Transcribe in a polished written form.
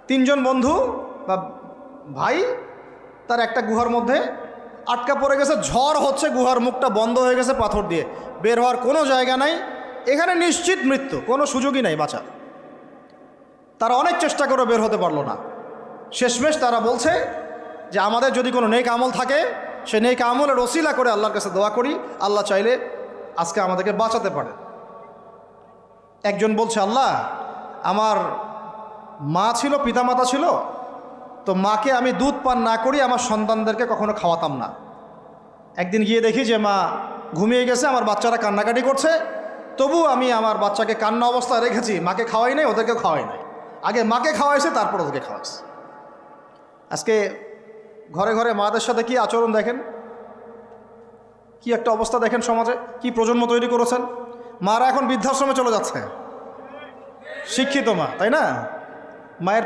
তিনজন বন্ধু বা ভাই তার একটা গুহার মধ্যে আটকা পড়ে গেছে, ঝড় হচ্ছে, গুহার মুখটা বন্ধ হয়ে গেছে পাথর দিয়ে, বের হওয়ার কোনো জায়গা নাই, এখানে নিশ্চিত মৃত্যু, কোনো সুযোগই নাই বাঁচার। তারা অনেক চেষ্টা করে বের হতে পারলো না। শেষমেশ তারা বলছে যে আমাদের যদি কোনো নেক আমল থাকে, সে নেক আমলের ওসিলা করে আল্লাহর কাছে দোয়া করি, আল্লাহ চাইলে আজকে আমাদেরকে বাঁচাতে পারে। একজন বলছে, আল্লাহ আমার মা ছিল, পিতামাতা ছিল, তো মাকে আমি দুধ পান না করি আমার সন্তানদেরকে কখনো খাওয়াতাম না। একদিন গিয়ে দেখি যে মা ঘুমিয়ে গেছে, আমার বাচ্চারা কান্নাকাটি করছে, তবু আমি আমার বাচ্চাকে কান্না অবস্থায় রেখেছি, মাকে খাওয়াই নাই, ওদেরকেও খাওয়াই নাই, আগে মাকে খাওয়াইছে তারপর ওদেরকে খাওয়াইছে। আজকে ঘরে ঘরে মাদের সাথে কি আচরণ দেখেন, কি একটা অবস্থা দেখেন সমাজে, কি প্রজন্ম তৈরি করেছেন। মারা এখন বৃদ্ধাশ্রমে চলে যাচ্ছে, শিক্ষিত মা, তাই না? মায়ের